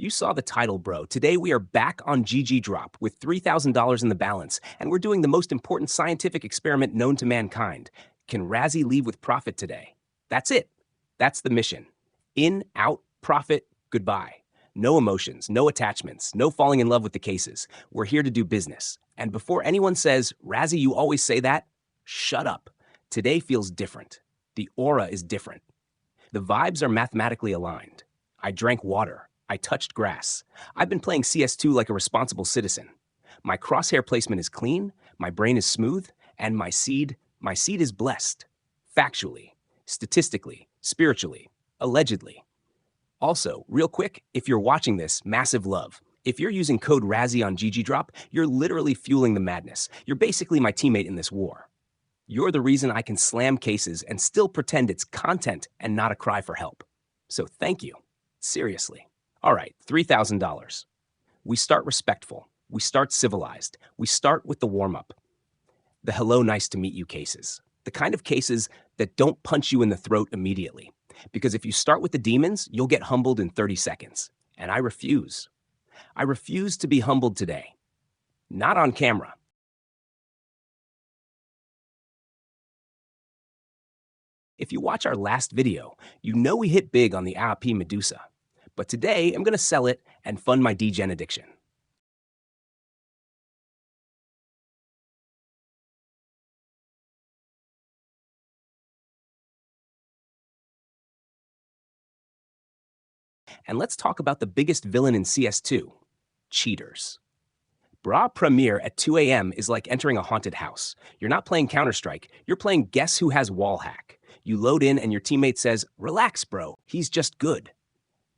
You saw the title, bro. Today we are back on Ggdrop with $3,000 in the balance, and we're doing the most important scientific experiment known to mankind. Can Razzy leave with profit today? That's it. That's the mission. In, out, profit, goodbye. No emotions, no attachments, no falling in love with the cases. We're here to do business. And before anyone says, Razzy, you always say that, shut up. Today feels different. The aura is different. The vibes are mathematically aligned. I drank water. I touched grass. I've been playing CS2 like a responsible citizen. My crosshair placement is clean, my brain is smooth, and my seed is blessed. Factually, statistically, spiritually, allegedly. Also, real quick, if you're watching this, massive love. If you're using code Razzy on Ggdrop, you're literally fueling the madness. You're basically my teammate in this war. You're the reason I can slam cases and still pretend it's content and not a cry for help. So thank you. Seriously. All right, $3,000. We start respectful. We start civilized. We start with the warm-up. The hello, nice to meet you cases. The kind of cases that don't punch you in the throat immediately. Because if you start with the demons, you'll get humbled in 30 seconds. And I refuse. I refuse to be humbled today. Not on camera. If you watch our last video, you know we hit big on the AAP Medusa. But today, I'm going to sell it and fund my degen addiction. And let's talk about the biggest villain in CS2, cheaters. Bra Premiere at 2 a.m. is like entering a haunted house. You're not playing Counter-Strike, you're playing Guess Who Has Wall Hack. You load in and your teammate says, relax, bro, he's just good.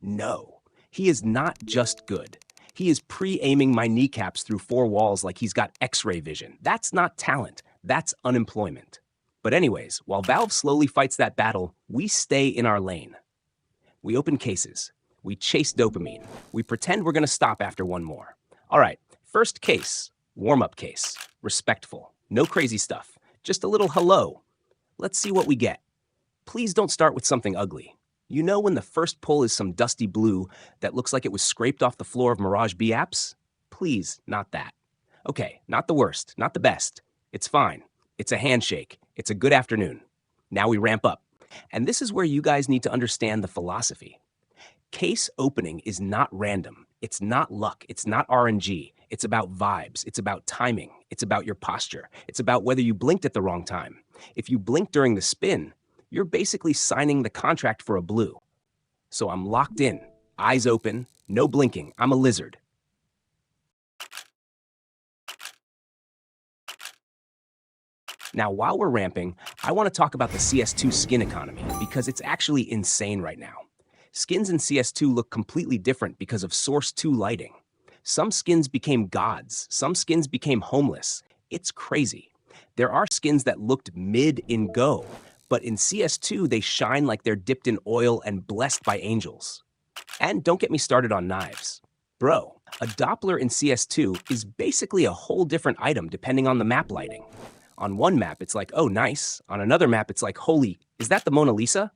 No, he is not just good. He is pre-aiming my kneecaps through 4 walls like he's got X-ray vision. That's not talent, that's unemployment. But anyways, while Valve slowly fights that battle, we stay in our lane. We open cases. We chase dopamine. We pretend we're gonna stop after one more. All right, first case, warm-up case. Respectful, no crazy stuff. Just a little hello. Let's see what we get. Please don't start with something ugly. You know when the first pull is some dusty blue that looks like it was scraped off the floor of Mirage B apps? Please, not that. Okay, not the worst, not the best. It's fine. It's a handshake. It's a good afternoon. Now we ramp up. And this is where you guys need to understand the philosophy. Case opening is not random. It's not luck. It's not RNG. It's about vibes. It's about timing. It's about your posture. It's about whether you blinked at the wrong time. If you blink during the spin, you're basically signing the contract for a blue. So I'm locked in, eyes open, no blinking. I'm a lizard. Now, while we're ramping, I want to talk about the CS2 skin economy because it's actually insane right now. Skins in CS2 look completely different because of Source 2 lighting. Some skins became gods. Some skins became homeless. It's crazy. There are skins that looked mid in Go, but in CS2 they shine like they're dipped in oil and blessed by angels. And don't get me started on knives. Bro, a Doppler in CS2 is basically a whole different item depending on the map lighting. On one map, it's like, oh, nice. On another map, it's like, holy, is that the Mona Lisa?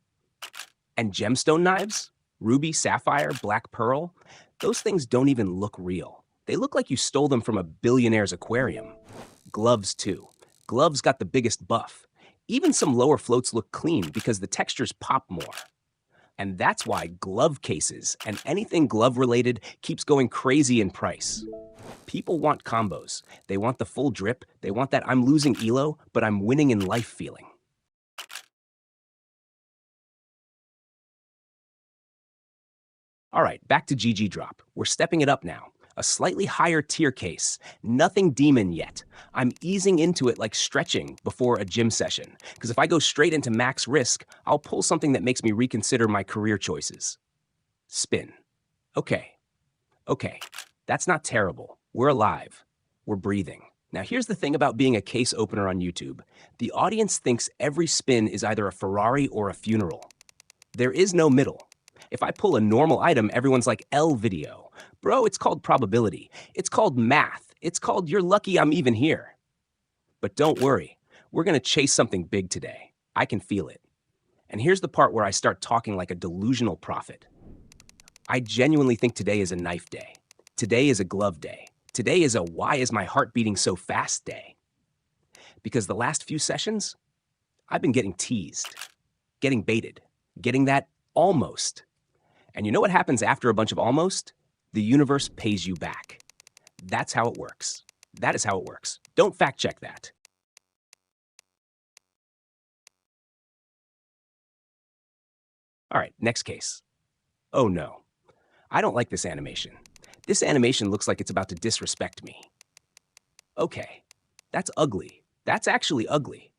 And gemstone knives? Ruby, sapphire, black pearl? Those things don't even look real. They look like you stole them from a billionaire's aquarium. Gloves, too. Gloves got the biggest buff. Even some lower floats look clean because the textures pop more. And that's why glove cases and anything glove-related keeps going crazy in price. People want combos. They want the full drip. They want that I'm losing elo, but I'm winning in life feeling. All right, back to Ggdrop. We're stepping it up now. A slightly higher tier case. Nothing demon yet. I'm easing into it like stretching before a gym session. Because if I go straight into max risk, I'll pull something that makes me reconsider my career choices. Spin. Okay. That's not terrible. We're alive. We're breathing. Now here's the thing about being a case opener on YouTube. The audience thinks every spin is either a Ferrari or a funeral. There is no middle. If I pull a normal item, everyone's like, L video. Bro, it's called probability. It's called math. It's called you're lucky I'm even here. But don't worry. We're going to chase something big today. I can feel it. And here's the part where I start talking like a delusional prophet. I genuinely think today is a knife day. Today is a glove day. Today is a why is my heart beating so fast day. Because the last few sessions, I've been getting teased, getting baited, getting that almost. And you know what happens after a bunch of almost? The universe pays you back. That's how it works. That is how it works. Don't fact check that. All right, next case. Oh no, I don't like this animation. This animation looks like it's about to disrespect me. Okay, that's ugly. That's actually ugly.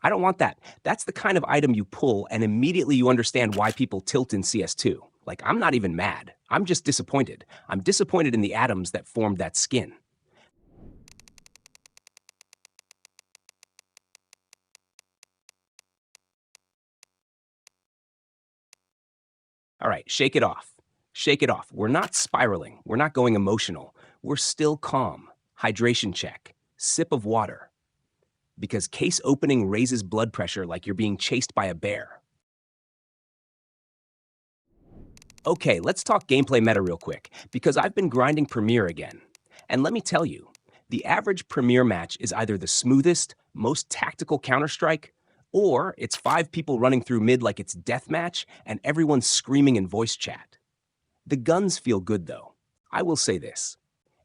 I don't want that. That's the kind of item you pull and immediately you understand why people tilt in CS2. Like, I'm not even mad. I'm just disappointed. I'm disappointed in the atoms that formed that skin. All right, shake it off. Shake it off. We're not spiraling. We're not going emotional. We're still calm. Hydration check. Sip of water. Because case opening raises blood pressure like you're being chased by a bear. Okay, let's talk gameplay meta real quick, because I've been grinding Premier again. And let me tell you, the average Premier match is either the smoothest, most tactical Counter-Strike, or it's 5 people running through mid like it's deathmatch and everyone's screaming in voice chat. The guns feel good though. I will say this.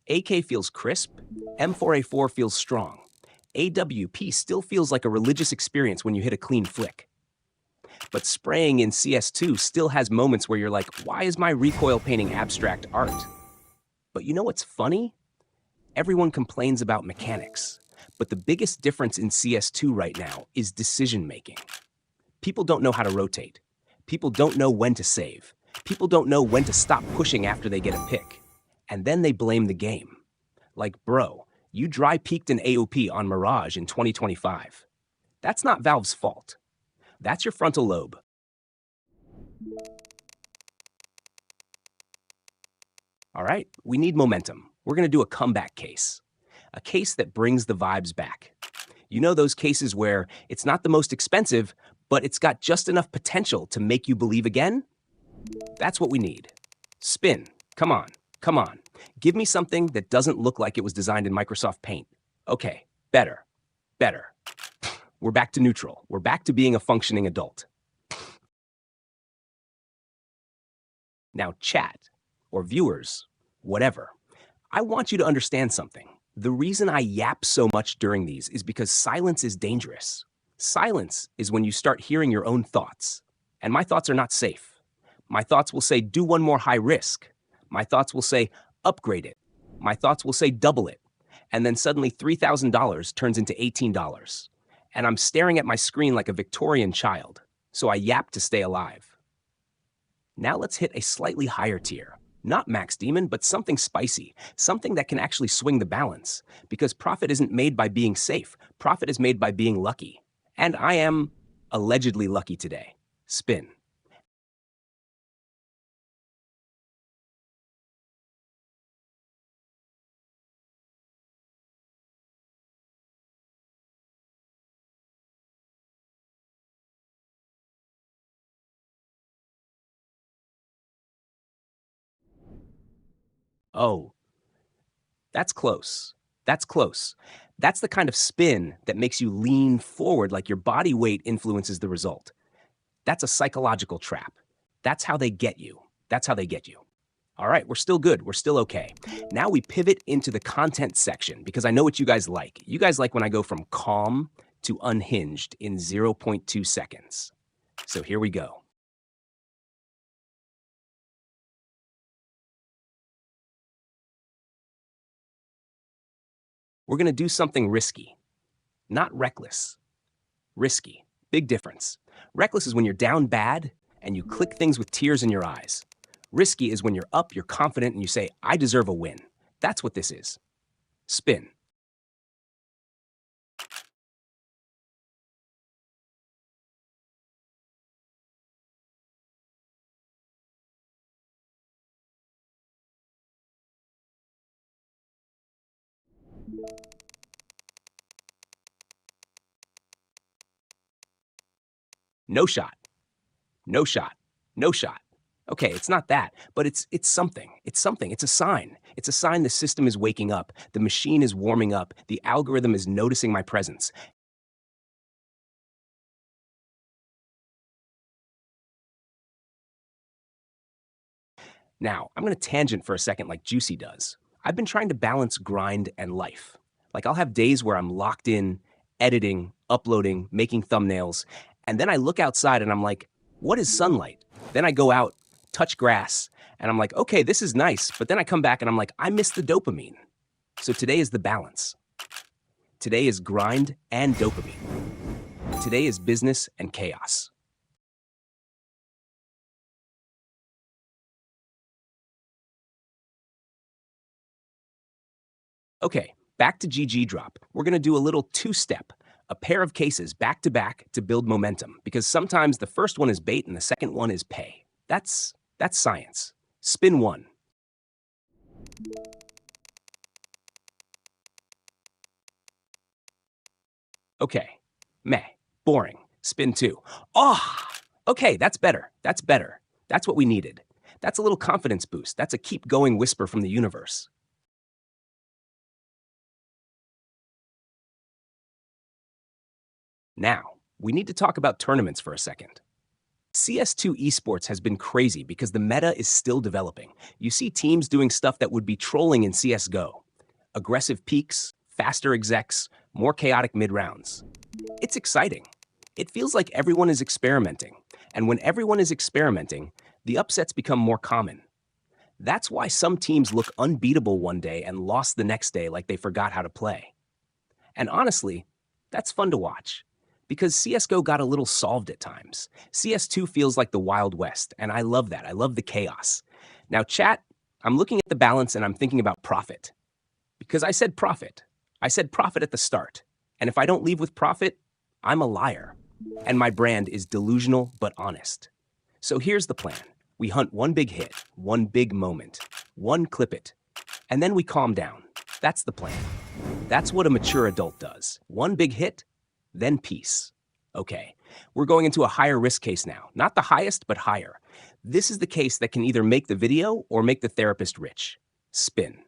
AK feels crisp, M4A4 feels strong. AWP still feels like a religious experience when you hit a clean flick. But spraying in CS2 still has moments where you're like, why is my recoil painting abstract art? But you know what's funny? Everyone complains about mechanics. But the biggest difference in CS2 right now is decision making. People don't know how to rotate. People don't know when to save. People don't know when to stop pushing after they get a pick. And then they blame the game. Like, bro, you dry peaked an AOP on Mirage in 2025. That's not Valve's fault. That's your frontal lobe. All right, we need momentum. We're going to do a comeback case. A case that brings the vibes back. You know those cases where it's not the most expensive, but it's got just enough potential to make you believe again? That's what we need. Spin. Come on. Come on. Give me something that doesn't look like it was designed in Microsoft Paint. Okay, better. Better. We're back to neutral. We're back to being a functioning adult. Now, chat, or viewers, whatever, I want you to understand something. The reason I yap so much during these is because silence is dangerous. Silence is when you start hearing your own thoughts. And my thoughts are not safe. My thoughts will say, do one more high risk. My thoughts will say, upgrade it. My thoughts will say, double it. And then suddenly $3,000 turns into $18. And I'm staring at my screen like a Victorian child. So I yap to stay alive. Now let's hit a slightly higher tier. Not Max Demon, but something spicy, something that can actually swing the balance. Because profit isn't made by being safe. Profit is made by being lucky. And I am allegedly lucky today. Spin. Oh, that's close. That's close. That's the kind of spin that makes you lean forward like your body weight influences the result. That's a psychological trap. That's how they get you. That's how they get you. All right, we're still good. We're still okay. Now we pivot into the content section because I know what you guys like. You guys like when I go from calm to unhinged in 0.2 seconds. So here we go. We're going to do something risky, not reckless. Risky. Big difference. Reckless is when you're down bad and you click things with tears in your eyes. Risky is when you're up, you're confident, and you say, I deserve a win. That's what this is. Spin. No shot. No shot. No shot. Okay, it's not that, but it's something. It's something. It's a sign. It's a sign the system is waking up, the machine is warming up, the algorithm is noticing my presence. Now, I'm going to tangent for a second like Juicy does. I've been trying to balance grind and life. Like I'll have days where I'm locked in, editing, uploading, making thumbnails, and then I look outside and I'm like, what is sunlight? Then I go out, touch grass, and I'm like, okay, this is nice. But then I come back and I'm like, I miss the dopamine. So today is the balance. Today is grind and dopamine. Today is business and chaos. Okay, back to Ggdrop. We're going to do a little two-step, a pair of cases back to back to build momentum, because sometimes the first one is bait and the second one is pay. That's science. Spin one. Okay, meh, boring. Spin two. Ah, okay, that's better. That's better. That's what we needed. That's a little confidence boost. That's a keep going whisper from the universe. Now, we need to talk about tournaments for a second. CS2 esports has been crazy because the meta is still developing. You see teams doing stuff that would be trolling in CSGO. Aggressive peaks, faster execs, more chaotic mid-rounds. It's exciting. It feels like everyone is experimenting. And when everyone is experimenting, the upsets become more common. That's why some teams look unbeatable one day and lost the next day like they forgot how to play. And honestly, that's fun to watch. Because CSGO got a little solved at times. CS2 feels like the Wild West, and I love that. I love the chaos. Now, chat, I'm looking at the balance and I'm thinking about profit. Because I said profit. I said profit at the start. And if I don't leave with profit, I'm a liar. And my brand is delusional but honest. So here's the plan. We hunt one big hit, one big moment, one clip it, and then we calm down. That's the plan. That's what a mature adult does. One big hit, then peace. Okay, we're going into a higher risk case now. Not the highest, but higher. This is the case that can either make the video or make the therapist rich. Spin.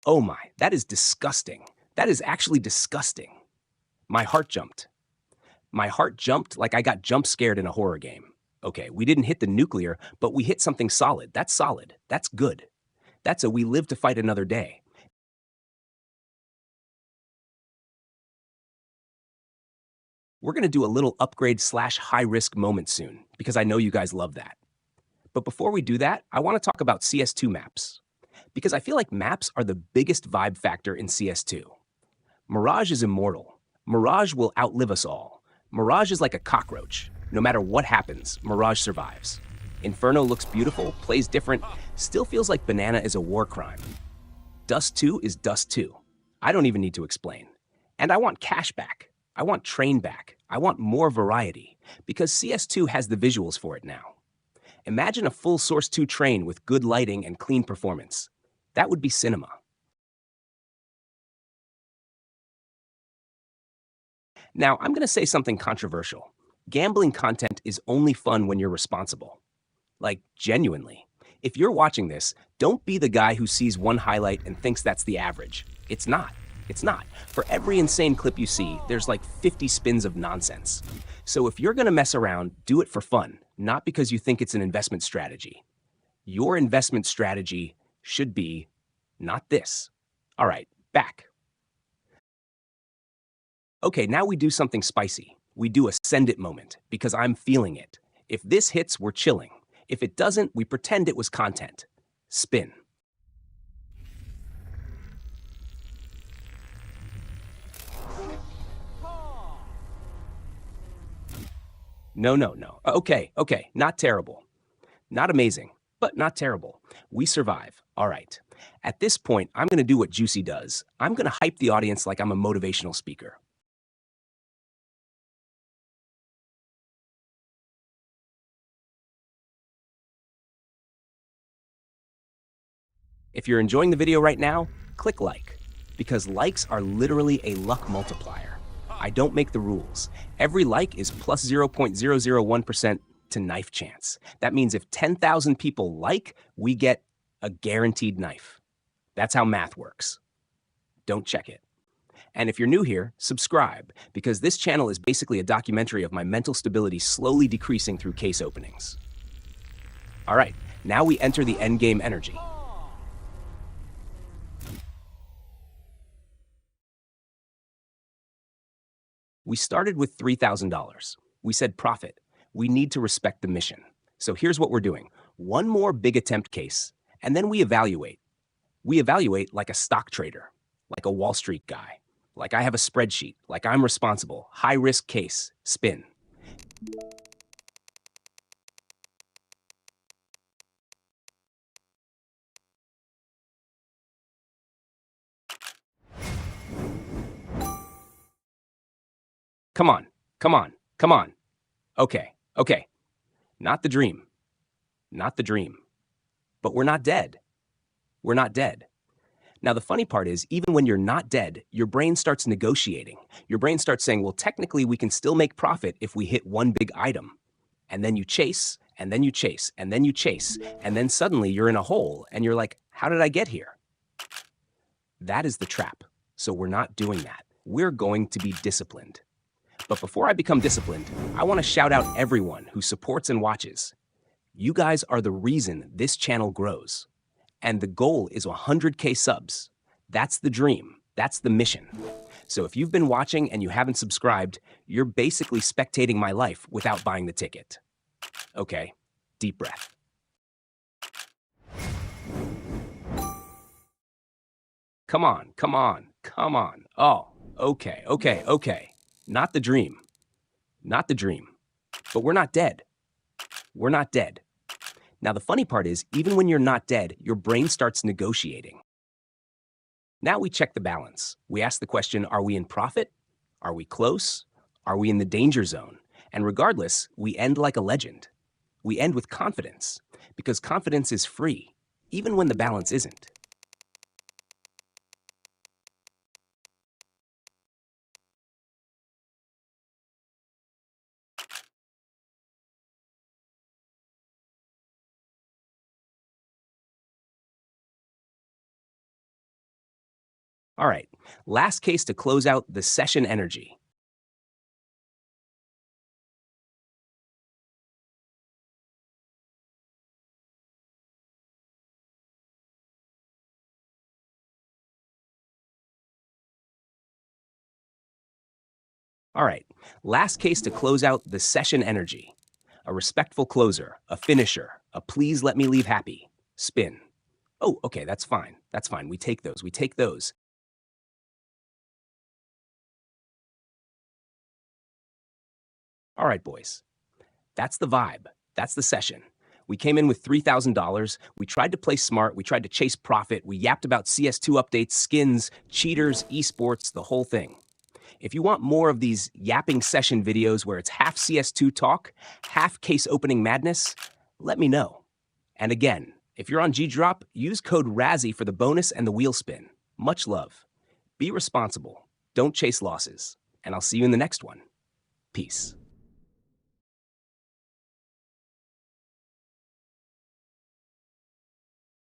Oh my, that is disgusting. That is actually disgusting. My heart jumped. My heart jumped like I got jump scared in a horror game. Okay, we didn't hit the nuclear, but we hit something solid. That's solid. That's good. That's a we live to fight another day. We're going to do a little upgrade slash high risk moment soon because I know you guys love that. But before we do that, I want to talk about CS2 maps because I feel like maps are the biggest vibe factor in CS2. Mirage is immortal. Mirage will outlive us all. Mirage is like a cockroach. No matter what happens, Mirage survives. Inferno looks beautiful, plays different, still feels like Banana is a war crime. Dust 2 is Dust 2. I don't even need to explain. And I want cash back. I want train back. I want more variety because CS2 has the visuals for it now. Imagine a full Source 2 train with good lighting and clean performance. That would be cinema. Now, I'm going to say something controversial. Gambling content is only fun when you're responsible. Like, genuinely. If you're watching this, don't be the guy who sees one highlight and thinks that's the average. It's not. It's not. For every insane clip you see, there's like 50 spins of nonsense. So if you're going to mess around, do it for fun, not because you think it's an investment strategy. Your investment strategy should be not this. All right, back. Okay, now we do something spicy. We do a send it moment because I'm feeling it. If this hits, we're chilling. If it doesn't, we pretend it was content. Spin. No, no, no. Okay, not terrible. Not amazing, but not terrible. We survive. All right. At this point, I'm going to do what Juicy does. I'm going to hype the audience like I'm a motivational speaker. If you're enjoying the video right now, click like, because likes are literally a luck multiplier. I don't make the rules. Every like is plus 0.001% to knife chance. That means if 10,000 people like, we get a guaranteed knife. That's how math works. Don't check it. And if you're new here, subscribe, because this channel is basically a documentary of my mental stability slowly decreasing through case openings. All right, now we enter the endgame energy. We started with $3,000. We said profit. We need to respect the mission. So here's what we're doing. One more big attempt case, and then we evaluate. We evaluate like a stock trader, like a Wall Street guy, like I have a spreadsheet, like I'm responsible. High risk case, spin. Come on, come on, come on. Okay, okay. Not the dream. Not the dream. But we're not dead. We're not dead. Now, the funny part is, even when you're not dead, your brain starts negotiating. Your brain starts saying, well, technically, we can still make profit if we hit one big item. And then you chase, and then you chase, and then you chase, and then suddenly you're in a hole, and you're like, how did I get here? That is the trap. So we're not doing that. We're going to be disciplined. But before I become disciplined, I want to shout out everyone who supports and watches. You guys are the reason this channel grows. And the goal is 100K subs. That's the dream. That's the mission. So if you've been watching and you haven't subscribed, you're basically spectating my life without buying the ticket. Okay, deep breath. Come on, come on, come on. Oh, okay, okay, okay. Not the dream. Not the dream. But we're not dead. We're not dead. Now, the funny part is, even when you're not dead, your brain starts negotiating. Now we check the balance. We ask the question, are we in profit? Are we close? Are we in the danger zone? And regardless, we end like a legend. We end with confidence, because confidence is free, even when the balance isn't. All right, last case to close out the session energy. All right, last case to close out the session energy. A respectful closer, a finisher, a please let me leave happy, spin. Oh, okay, that's fine. That's fine. We take those. We take those. All right, boys. That's the vibe. That's the session. We came in with $3,000. We tried to play smart. We tried to chase profit. We yapped about CS2 updates, skins, cheaters, esports, the whole thing. If you want more of these yapping session videos where it's half CS2 talk, half case opening madness, let me know. And again, if you're on Ggdrop, use code Razzy for the bonus and the wheel spin. Much love. Be responsible. Don't chase losses. And I'll see you in the next one. Peace.